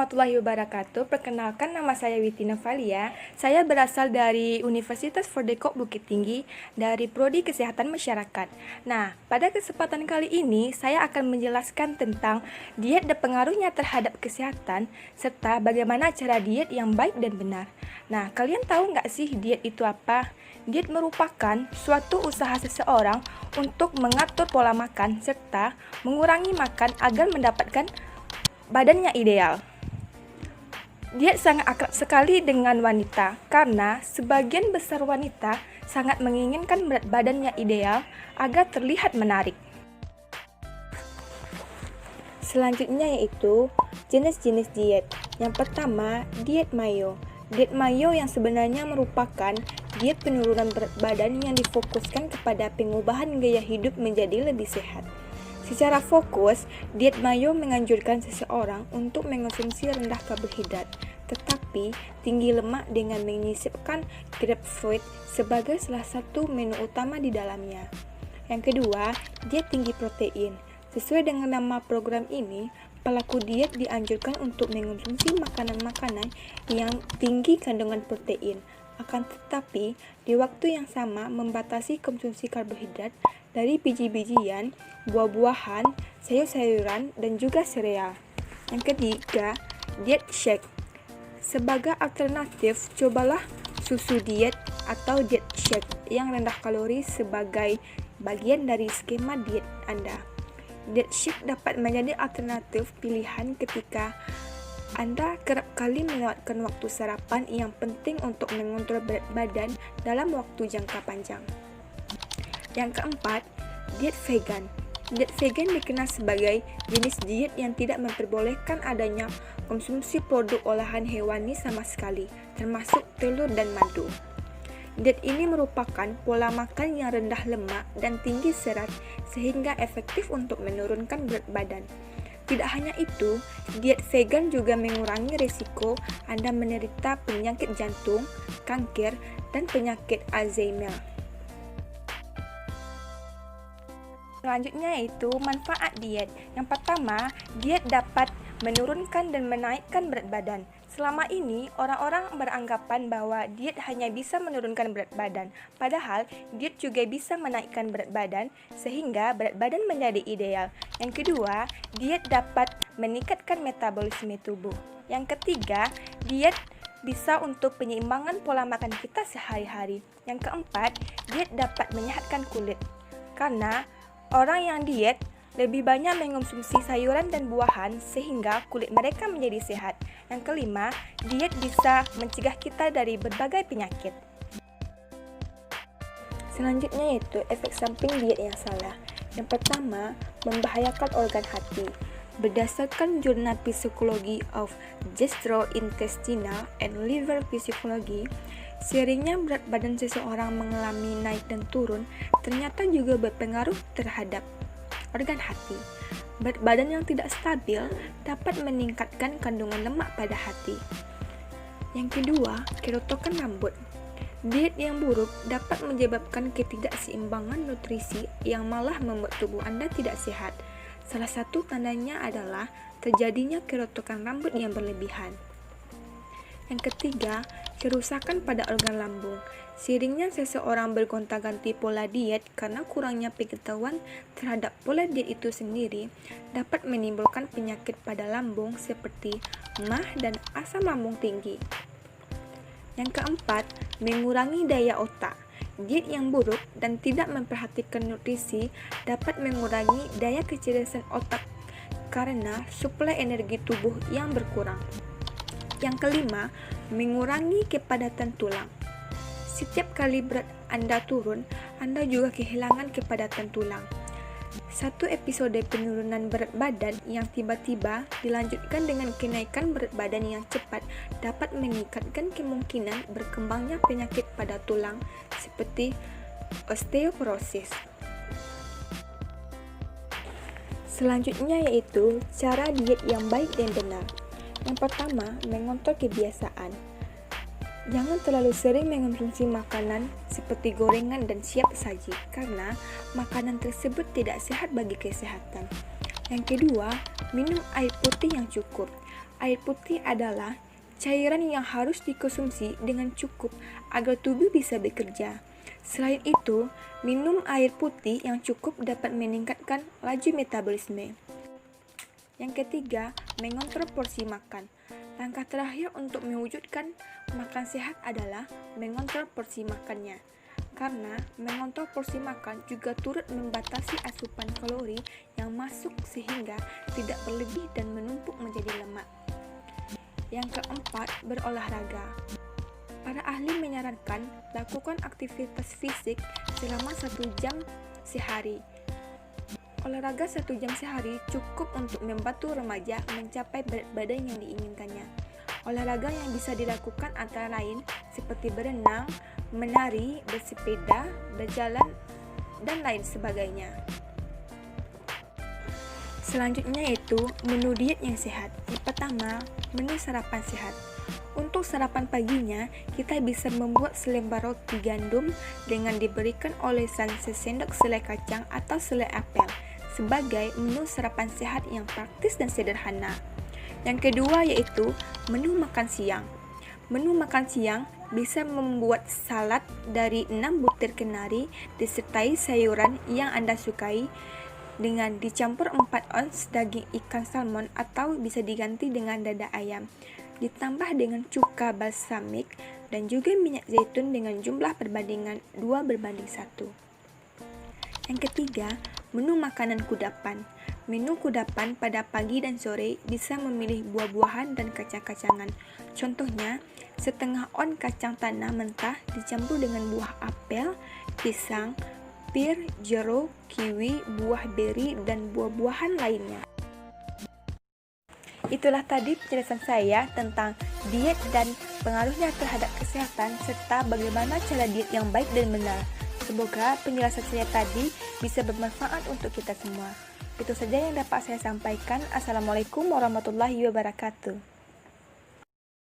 warahmatullahi wabarakatuh. Perkenalkan, nama saya Witi Navalia. Saya berasal dari Universitas Fordekok Bukit Tinggi dari Prodi Kesehatan Masyarakat. Nah, pada kesempatan kali ini saya akan menjelaskan tentang diet dan pengaruhnya terhadap kesehatan serta bagaimana cara diet yang baik dan benar. Nah, kalian tahu nggak sih diet itu apa? Diet merupakan suatu usaha seseorang untuk mengatur pola makan serta mengurangi makan agar mendapatkan badannya ideal. Diet sangat akrab sekali dengan wanita karena sebagian besar wanita sangat menginginkan berat badannya ideal agar terlihat menarik. Selanjutnya yaitu jenis-jenis diet. Yang pertama, diet mayo. Diet mayo yang sebenarnya merupakan diet penurunan berat badan yang difokuskan kepada pengubahan gaya hidup menjadi lebih sehat. Secara fokus, diet mayo menganjurkan seseorang untuk mengonsumsi rendah karbohidrat, tetapi tinggi lemak dengan menyisipkan grapefruit sebagai salah satu menu utama di dalamnya. Yang kedua, diet tinggi protein. Sesuai dengan nama program ini, pelaku diet dianjurkan untuk mengonsumsi makanan-makanan yang tinggi kandungan protein, akan tetapi di waktu yang sama membatasi konsumsi karbohidrat dari biji-bijian, buah-buahan, sayur-sayuran, dan juga sereal. Yang ketiga, diet shake. Sebagai alternatif, cobalah susu diet atau diet shake yang rendah kalori sebagai bagian dari skema diet Anda. Diet shake dapat menjadi alternatif pilihan ketika Anda kerap kali melewatkan waktu sarapan yang penting untuk mengontrol berat badan dalam waktu jangka panjang. Yang keempat, diet vegan. Diet vegan dikenal sebagai jenis diet yang tidak memperbolehkan adanya konsumsi produk olahan hewani sama sekali, termasuk telur dan madu. Diet ini merupakan pola makan yang rendah lemak dan tinggi serat sehingga efektif untuk menurunkan berat badan. Tidak hanya itu, diet vegan juga mengurangi risiko Anda menderita penyakit jantung, kanker, dan penyakit Alzheimer. Selanjutnya yaitu manfaat diet. Yang pertama, diet dapat menurunkan dan menaikkan berat badan. Selama ini, orang-orang beranggapan bahwa diet hanya bisa menurunkan berat badan. Padahal, diet juga bisa menaikkan berat badan sehingga berat badan menjadi ideal. Yang kedua, diet dapat meningkatkan metabolisme tubuh. Yang ketiga, diet bisa untuk penyeimbangan pola makan kita sehari-hari. Yang keempat, diet dapat menyehatkan kulit. Karena orang yang diet lebih banyak mengonsumsi sayuran dan buahan sehingga kulit mereka menjadi sehat. Yang kelima, diet bisa mencegah kita dari berbagai penyakit. Selanjutnya yaitu efek samping diet yang salah. Yang pertama, membahayakan organ hati. Berdasarkan Jurnal Physiology of Gastrointestinal and Liver Physiology, seringnya berat badan seseorang mengalami naik dan turun ternyata juga berpengaruh terhadap organ hati. Berat badan yang tidak stabil dapat meningkatkan kandungan lemak pada hati. Yang kedua, kerotokan rambut. Diet yang buruk dapat menyebabkan ketidakseimbangan nutrisi yang malah membuat tubuh Anda tidak sehat. Salah satu tandanya adalah terjadinya kerotokan rambut yang berlebihan. Yang ketiga, kerusakan pada organ lambung. Seringnya seseorang bergonta-ganti pola diet karena kurangnya pengetahuan terhadap pola diet itu sendiri dapat menimbulkan penyakit pada lambung seperti MAH dan asam lambung tinggi. Yang keempat, mengurangi daya otak. Diet yang buruk dan tidak memperhatikan nutrisi dapat mengurangi daya kecerdasan otak karena suplai energi tubuh yang berkurang. Yang kelima, mengurangi kepadatan tulang. Setiap kali berat Anda turun, Anda juga kehilangan kepadatan tulang. Satu episode penurunan berat badan yang tiba-tiba dilanjutkan dengan kenaikan berat badan yang cepat dapat meningkatkan kemungkinan berkembangnya penyakit pada tulang seperti osteoporosis. Selanjutnya yaitu cara diet yang baik dan benar. Yang pertama, mengontrol kebiasaan. Jangan terlalu sering mengonsumsi makanan seperti gorengan dan siap saji karena makanan tersebut tidak sehat bagi kesehatan. Yang kedua, minum air putih yang cukup. Air putih adalah cairan yang harus dikonsumsi dengan cukup agar tubuh bisa bekerja. Selain itu, minum air putih yang cukup dapat meningkatkan laju metabolisme. Yang ketiga, mengontrol porsi makan. Langkah terakhir untuk mewujudkan makan sehat adalah mengontrol porsi makannya. Karena mengontrol porsi makan juga turut membatasi asupan kalori yang masuk sehingga tidak berlebih dan menumpuk menjadi lemak. Yang keempat, berolahraga. Para ahli menyarankan lakukan aktivitas fisik selama 1 jam sehari. Olahraga 1 jam sehari cukup untuk membantu remaja mencapai berat badan yang diinginkannya. Olahraga yang bisa dilakukan antara lain seperti berenang, menari, bersepeda, berjalan, dan lain sebagainya. Selanjutnya yaitu menu diet yang sehat. Yang pertama, menu sarapan sehat. Untuk sarapan paginya, kita bisa membuat selembar roti gandum dengan diberikan olesan sesendok selai kacang atau selai apel sebagai menu sarapan sehat yang praktis dan sederhana. Yang kedua yaitu menu makan siang. Menu makan siang bisa membuat salad dari 6 butir kenari disertai sayuran yang Anda sukai dengan dicampur 4 ons daging ikan salmon atau bisa diganti dengan dada ayam, ditambah dengan cuka balsamik dan juga minyak zaitun dengan jumlah perbandingan 2:1. Yang ketiga, menu makanan kudapan. Menu kudapan pada pagi dan sore bisa memilih buah-buahan dan kacang-kacangan. Contohnya, setengah on kacang tanah mentah dicampur dengan buah apel, pisang, pir, jeruk, kiwi, buah beri, dan buah-buahan lainnya. Itulah tadi penjelasan saya tentang diet dan pengaruhnya terhadap kesehatan serta bagaimana cara diet yang baik dan benar. Semoga penjelasan saya tadi bisa bermanfaat untuk kita semua. Itu saja yang dapat saya sampaikan. Assalamualaikum warahmatullahi wabarakatuh.